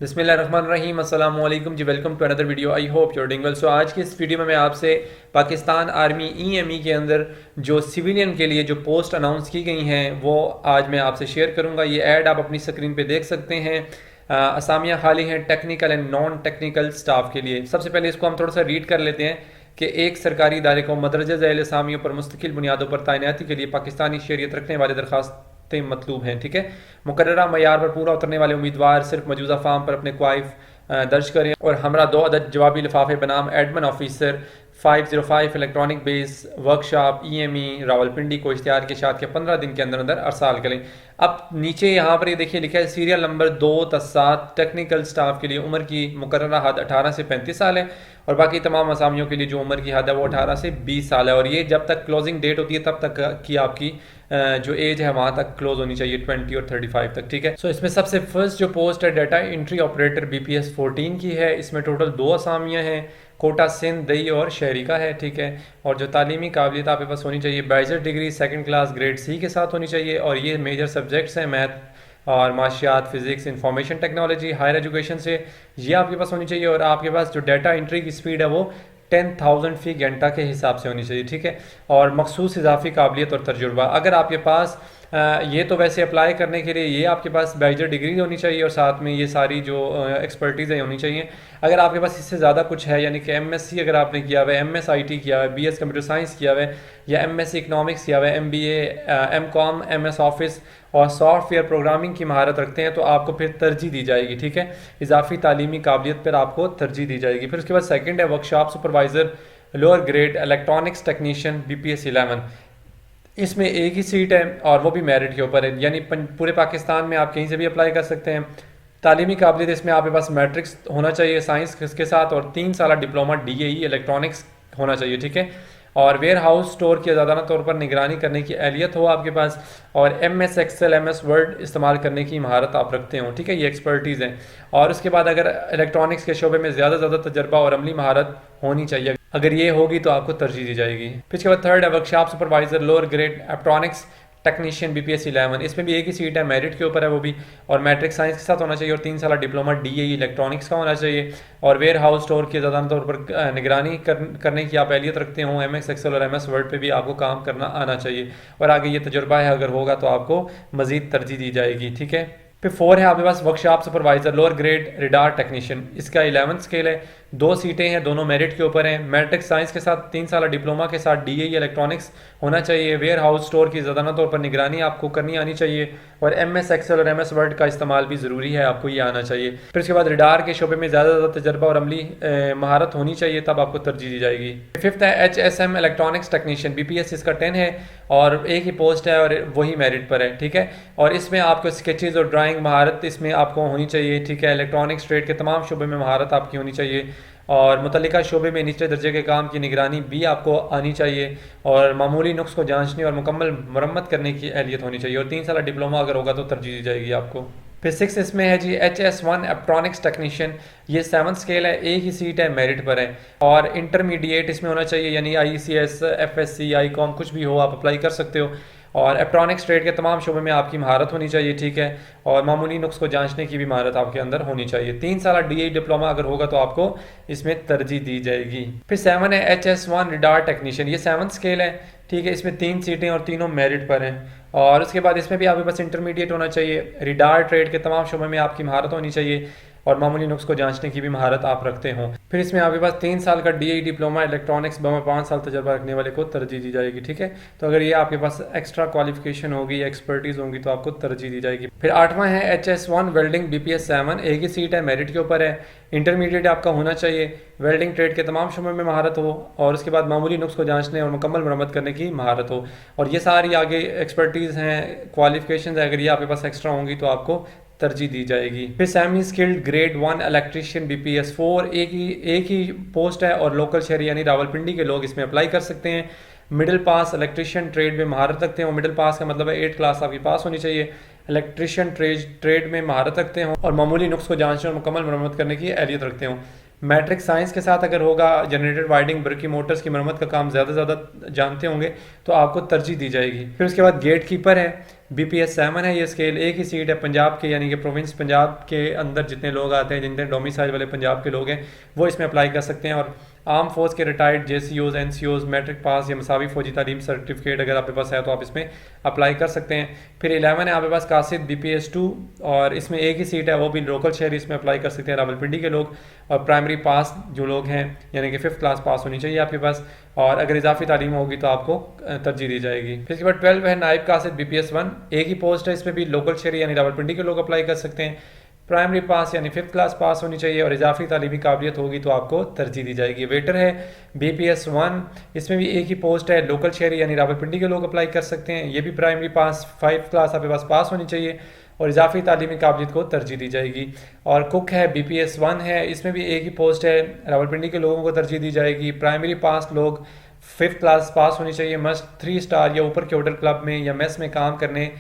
बिस्मिल्लाहिर्रहमानिर्रहीम अस्सलाम वालेकुम जी। Welcome to another video. I hope you're doing well. So आज की इस वीडियो में मैं आपसे पाकिस्तान आर्मी ईएमई के अंदर जो सिविलियन के लिए जो पोस्ट अनाउंस की गई हैं वो आज मैं आपसे शेयर करूंगा। ये ऐड आप अपनी स्क्रीन पे देख सकते हैं। असामियाँ खाली हैं technical and non technical staff के लिए। सबसे पहले इसको हम थोड़ा सा रीड कर लेते हैं कि एक सरकारी इदारे को मदरजा झैल असामियों पर मुस्तकिल बुनियादों पर तैनाती के लिए पाकिस्तानी शहरियत रखने वाले दरखास्तें मतलूब हैं। ठीक है, मुकर्ररा मयार पर पूरा उतरने वाले उम्मीदवार सिर्फ मौजूदा फार्म पर अपने क्वाइफ दर्ज करें और हमरा 2 अदद जवाबी लिफाफे बनाम admin officer 505 electronic base workshop EME Rawalpindi को इश्तिहार के साथ के 15 दिन के अंदर अंदर अरसाल करें। अब नीचे यहाँ पर ये देखिए लिखा है serial number 2 ta 7 technical staff के लिए उम्र की मुकर्ररा हद 18 से 35 साल है और बाकी तमाम असामियों के लिए जो उम्र की हद है वो 18 से 20 साल है। और ये जब तक क्लोजिंग डेट होती है तब तक की आपकी जो एज है वहाँ तक क्लोज होनी चाहिए 20 और 35 तक। ठीक है, सो इसमें सबसे फर्स्ट जो पोस्ट है डाटा एंट्री ऑपरेटर बीपीएस 14 की है। इसमें टोटल 2 असामियाँ हैं, कोटा सिंध दही और शहरी का है। ठीक है, और जो तालीमी काबिलियत आपके पास होनी चाहिए bachelor degree 2nd class grade C के साथ होनी चाहिए। और ये मेजर सब्जेक्ट्स हैं मैथ और माशियात, physics, information technology. Higher education से ये आपके पास होनी चाहिए और आपके पास जो डाटा एंट्री की स्पीड है वो 10,000 फी घंटा के हिसाब से होनी चाहिए। ठीक है, और मखसूस इजाफी काबिलियत और तजुर्बा अगर आपके पास ये तो वैसे अप्लाई करने के लिए ये आपके पास बैचलर डिग्री होनी चाहिए और साथ में ये सारी जो एक्सपर्टीज़ है होनी चाहिए। अगर आपके पास इससे ज़्यादा कुछ है यानी कि एमएससी अगर आपने किया हुआ है, एमएस आईटी किया हुआ है, बीएस कंप्यूटर साइंस किया हुआ है या एमएससी इकनॉमिक्स किया हुआ है, एमबीए, एमकॉम, एमएस ऑफिस और सॉफ्टवेयर प्रोग्रामिंग की महारत रखते हैं तो आपको फिर तरजीह दी जाएगी। ठीक है, इजाफी तालीमी काबिलियत पर आपको तरजीह दी जाएगी। फिर उसके बाद सेकंड है workshop supervisor lower grade electronics technician BPS 11। इसमें एक ही सीट है और वो भी मेरिट के ऊपर है यानी पूरे पाकिस्तान में आप कहीं से भी अप्लाई कर सकते हैं। तालीमी काबिलियत इसमें आपके पास मैट्रिक्स होना चाहिए साइंस के साथ और 3 साल डिप्लोमा डीएई इलेक्ट्रॉनिक्स होना चाहिए। ठीक है, और वेयर हाउस स्टोर की आज़ादाना तौर पर निगरानी करने की अहलियत हो आपके पास और एमएस एक्सेल, एमएस वर्ड इस्तेमाल करने की महारत आप रखते हो। ठीक है, ये एक्सपर्टीज़ हैं। और उसके बाद अगर इलेक्ट्रॉनिक्स के शोबे में ज़्यादा तजर्बा और अमली महारत होनी चाहिए, अगर ये होगी तो आपको तरजीह दी जाएगी। फिर उसके बाद थर्ड है workshop supervisor lower grade electronics technician BPS 11। इसमें भी एक ही सीट है, मेरिट के ऊपर है वो भी, और मैट्रिक साइंस के साथ होना चाहिए और 3 साल डिप्लोमा डीएई इलेक्ट्रॉनिक्स का होना चाहिए और वेयर हाउस स्टोर की ज़्यादा तौर पर निगरानी करने की आप एहलियत रखते हो। एमएस एक्सेल और एमएस वर्ड पे भी आपको काम करना आना चाहिए और आगे ये तजुर्बा है अगर होगा तो आपको मज़ीद तरजीह दी जाएगी। ठीक है, फिर 4 है आपके पास workshop supervisor lower grade radar technician. इसका 11 स्केल है, 2 सीटें हैं, दोनों मेरिट के ऊपर हैं। मैट्रिक साइंस के साथ 3 साल डिप्लोमा के साथ डीएई इलेक्ट्रॉनिक्स होना चाहिए। वेयर हाउस स्टोर की ज़्यादा तौर पर निगरानी आपको करनी आनी चाहिए और एमएस एक्सेल और एमएस वर्ड का इस्तेमाल भी ज़रूरी है, आपको ये आना चाहिए। फिर उसके बाद रिडार के शोबे में ज़्यादा तजर्बा और अमली महारत होनी चाहिए, तब आपको तरजीह दी जाएगी। फिफ्थ है एचएसएम इलेक्ट्रॉनिक्स टेक्नीशियन बीपीएस, इसका 10 है और एक ही पोस्ट है और वही मेरिट पर है। ठीक है, और इसमें आपको स्केचेस और ड्राइंग महारत इसमें आपको होनी चाहिए। ठीक है, इलेक्ट्रॉनिक्स ट्रेड के तमाम शोबे में महारत आपकी होनी चाहिए और मुतल्लिका शोबे में निचले दर्जे के काम की निगरानी भी आपको आनी चाहिए और मामूली नुक्स को जांचने और मुकम्मल मरम्मत करने की अहलियत होनी चाहिए और 3 साल डिप्लोमा अगर होगा तो तरजीह दी जाएगी आपको। फिर 6 इसमें है जी HS1 इलेक्ट्रॉनिक्स टेक्नीशियन। ये 7 स्केल है, एक ही सीट है, मेरिट पर है और इंटरमीडिएट इसमें होना चाहिए यानी ICS, FSC, ICOM कुछ भी हो आप अप्लाई कर सकते हो और इलेक्ट्रॉनिक्स ट्रेड के तमाम शोबे में आपकी महारत होनी चाहिए। ठीक है, और मामूली नुक्स को जांचने की भी महारत आपके अंदर होनी चाहिए। 3 साल डीएई डिप्लोमा अगर होगा तो आपको इसमें तरजीह दी जाएगी। फिर 7 है HS1 रिडार टेक्नीशियन। ये 7 स्केल है। ठीक है, इसमें 3 सीटें और तीनों मेरिट पर हैं और उसके बाद इसमें भी आपके पास इंटरमीडिएट होना चाहिए। रिडार ट्रेड के तमाम शोबे में आपकी महारत होनी चाहिए और मामूली नुक्स को जांचने की भी महारत आप रखते हो। फिर इसमें आपके पास 3 साल का डीएई डिप्लोमा इलेक्ट्रॉनिक्स में 5 साल तजर्बा रखने वाले को तरजीह दी जाएगी। ठीक है, तो अगर ये आपके पास एक्स्ट्रा क्वालिफिकेशन होगी, एक्सपर्टीज़ होगी तो आपको तरजीह दी जाएगी। फिर 8वां है HS1 वेल्डिंग बीपीएस 7। एक ही सीट है, मेरिट के ऊपर है। इंटरमीडिएट आपका होना चाहिए, वेल्डिंग ट्रेड के तमाम शोबों में महारत हो और उसके बाद मामूली नुक्स को जांचने और मुकम्मल मरम्मत करने की महारत हो और ये सारी आगे एक्सपर्टीज़ हैं, क्वालिफिकेशन है, अगर ये आपके पास एक्स्ट्रा होंगी तो आपको तरजीह दी जाएगी। फिर semi skilled grade 1 electrician BPS 4। एक ही पोस्ट है और लोकल शहरी यानी रावलपिंडी के लोग इसमें अप्लाई कर सकते हैं। मिडिल पास इलेक्ट्रीशियन ट्रेड में महारत रखते हो, मिडिल पास का मतलब है 8 क्लास आपकी पास होनी चाहिए। इलेक्ट्रीशियन ट्रेड में महारत रखते हो और मामूली नुक्स को जांचने और मुकम्मल मरम्मत करने की अहलियत रखते हो। मैट्रिक साइंस के साथ अगर होगा, जनरेटर वाइडिंग ब्रिकी मोटर्स की मरम्मत का काम ज़्यादा जानते होंगे तो आपको तरजीह दी जाएगी। फिर उसके बाद गेट कीपर है, BPS 7 है ये स्केल। एक ही सीट है पंजाब के, यानी कि प्रोविंस पंजाब के अंदर जितने लोग आते हैं, जितने डोमिसाइल वाले पंजाब के लोग हैं, वो इसमें अप्लाई कर सकते हैं। और आर्म फोर्स के retired JCOs NCOs matric pass या मसावी फौजी तालीम सर्टिफिकेट अगर आपके पास है तो आप इसमें अप्लाई कर सकते हैं। फिर 11 है आपके पास कासिद BPS 2, और इसमें एक ही सीट है, वो भी लोकल शहरी इसमें अप्लाई कर सकते हैं, रावलपिंडी के लोग। और प्राइमरी पास जो लोग हैं, यानी कि 5th क्लास पास होनी चाहिए आपके पास, और अगर इजाफी तालीम होगी तो आपको तरजीह दी जाएगी। फिर इसके बाद 12 है नायब कासिद BPS 1, एक ही पोस्ट है, इसमें भी लोकल शहरी यानी रावलपिंडी के लोग अप्लाई कर सकते हैं। प्राइमरी पास यानी 5th क्लास पास होनी चाहिए, और इजाफी तालीमी काबिलियत होगी तो आपको तरजीह दी जाएगी। वेटर है BPS 1, इसमें भी एक ही पोस्ट है, लोकल शहरी यानी रावलपिंडी के लोग अप्लाई कर सकते हैं। ये भी प्राइमरी पास 5th क्लास आपके पास होनी चाहिए, और इजाफी तालीमी काबिलियत को तरजीह दी जाएगी। और कुक है BPS 1 है, इसमें भी एक ही पोस्ट है, रावलपिंडी के लोगों को तरजीह दी जाएगी। प्राइमरी पास लोग 5th क्लास पास होनी चाहिए, मस्ट 3 स्टार या ऊपर के ऑर्डर क्लब में या मेस में काम करने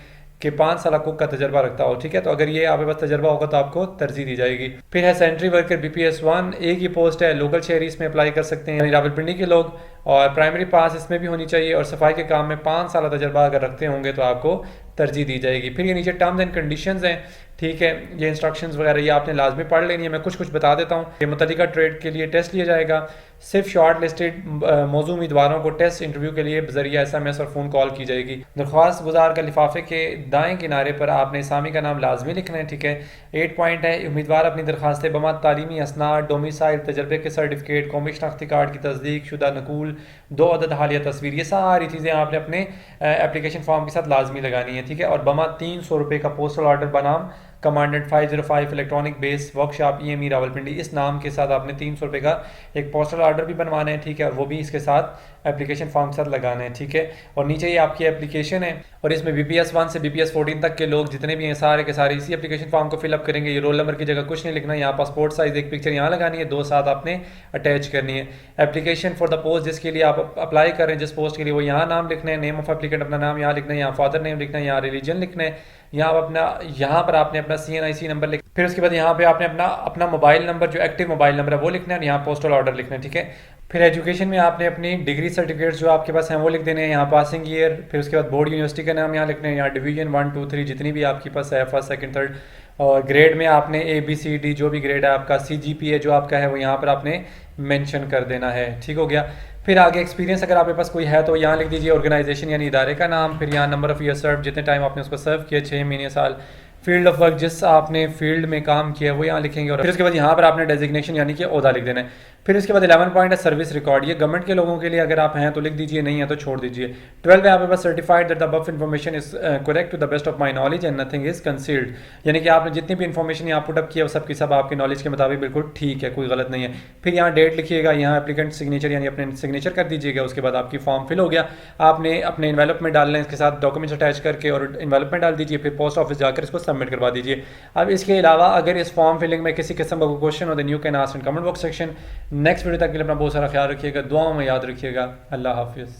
कि 5 साल कुक का तजर्बा रखता हो, ठीक है। तो अगर ये आपके पास तजर्बा होगा तो आपको तरजीह दी जाएगी। फिर है सेंट्री वर्कर BPS 1, एक ही पोस्ट है, लोकल शहरी इसमें अप्लाई कर सकते हैं यानी रावलपिंडी के लोग, और प्राइमरी पास इसमें भी होनी चाहिए, और सफाई के काम में 5 साल तजर्बा अगर रखते होंगे तो आपको तरजीह दी जाएगी। फिर ये नीचे टर्म्स एंड कंडीशंस हैं, ठीक है, ये इंस्ट्रक्शंस वगैरह ये आपने लाजमी पढ़ लेनी है। मैं कुछ कुछ बता देता हूँ। ये मुतल्लिका ट्रेड के लिए टेस्ट लिया जाएगा, सिर्फ शॉर्ट लिस्टेड मौजूद उम्मीदवारों को टेस्ट इंटरव्यू के लिए जरिए SMS और फ़ोन कॉल की जाएगी। दरख्वास्त गुजार का लिफाफे के दाएं किनारे पर आपने इस्लामी का नाम लाजमी लिखना है, ठीक है। 8 पॉइंट है, उम्मीदवार अपनी दरखास्तें बमा तालीमी असनाद, डोमिसाइल, तजर्बे के सर्टिफिकेट, कौमी शनाख्ती कार्ड की तस्दीक शुदा नकूल, 2 अदद हालिया तस्वीर, ये सारी चीज़ें आपने अपने एप्लीकेशन फॉर्म के साथ लाजमी लगानी है, ठीक है। और बमा 300 रुपये का पोस्टल ऑर्डर बनाम commandant 505 electronic base workshop EME Rawalpindi, इस नाम के साथ आपने 300 रुपये का एक पोस्टल ऑर्डर भी बनवाना है, ठीक है, और वो भी इसके साथ एप्लीकेशन फॉर्म के साथ लगाना है, ठीक है। और नीचे ये आपकी एप्लीकेशन है, और इसमें BPS 1 से BPS 14 तक के लोग जितने भी हैं सारे के सारे इसी एप्लीकेशन फॉर्म को फिलअप करेंगे। ये रोल नंबर की जगह कुछ नहीं लिखना, यहाँ पासपोर्ट साइज एक पिक्चर यहाँ लगानी है, 2 साथ आपने अटैच करनी है। एप्लीकेशन फॉर द पोस्ट जिसके लिए आप अप्लाई कर रहे हैं, जिस पोस्ट के लिए, वो यहाँ नाम लिखना है, नेम ऑफ एप्लीकेंट अपना नाम यहाँ लिखना है, यहाँ फादर नेम लिखना है, यहाँ रिलीजन लिखना है, यहाँ पर आपने अपना CNIC नंबर लिख, फिर उसके बाद यहाँ पे आपने अपना मोबाइल नंबर जो एक्टिव मोबाइल नंबर है वो लिखना है, और यहाँ पोस्टल ऑर्डर लिखना है, ठीक है। फिर एजुकेशन में आपने अपनी डिग्री सर्टिफिकेट्स जो आपके पास हैं वो लिख देने हैं, यहाँ पासिंग ईयर, फिर उसके बाद बोर्ड यूनिवर्सिटी का नाम यहाँ लिखना है, यहाँ डिवीजन 1 2 3 जितनी भी आपके पास है, फर्स्ट सेकंड थर्ड, और ग्रेड में आपने ABCD जो भी ग्रेड है आपका, CGPA जो आपका है वो यहाँ पर आपने मेंशन कर देना है, ठीक हो गया। फिर आगे एक्सपीरियंस अगर आपके पास कोई है तो यहाँ लिख दीजिए ऑर्गेनाइजेशन यानी इदारे का नाम, फिर यहाँ नंबर ऑफ़ ईयर सर्व, जितने टाइम आपने उसको सर्व किया, 6 महीने साल, फील्ड ऑफ वर्क जिस आपने फील्ड में काम किया वो यहाँ लिखेंगे, और फिर उसके बाद यहाँ पर आपने डेजिग्नेशन यानी कि ओहदा लिख देना है। फिर उसके बाद 11 पॉइंट है सर्विस रिकॉर्ड, ये गवर्नमेंट के लोगों के लिए अगर आप हैं तो लिख दीजिए, नहीं है तो छोड़ दीजिए। 12 है आपके पास certified that the above information is correct to the best of my knowledge and nothing is concealed, यानी कि आपने जितनी भी इन्फॉर्मेशन यहाँ पुटअप किया वो सब की सब आपके नॉलेज के मुताबिक बिल्कुल ठीक है, कोई गलत नहीं है। फिर यहाँ डेट लिखिएगा, यहाँ एप्लीकेंट सिग्नेचर यानी अपने सिग्नेचर कर दीजिएगा, उसके बाद आपकी फॉर्म फिल हो गया। आपने अपने इन्वेलप में डालना है, इसके साथ डॉक्यूमेंट्स अटैच करके और इन्वेलप में डाल दीजिए, फिर पोस्ट ऑफिस जाकर इसको सबमिट करवा दीजिए। अब इसके अलावा अगर इस फॉर्म फिलिंग में किसी किस्म का कोई क्वेश्चन हो, then you can ask in comment box section. Next video तक के लिए अपना बहुत सारा ख्याल रखिएगा, दुआओं में याद रखिएगा। अल्लाह हाफिज़।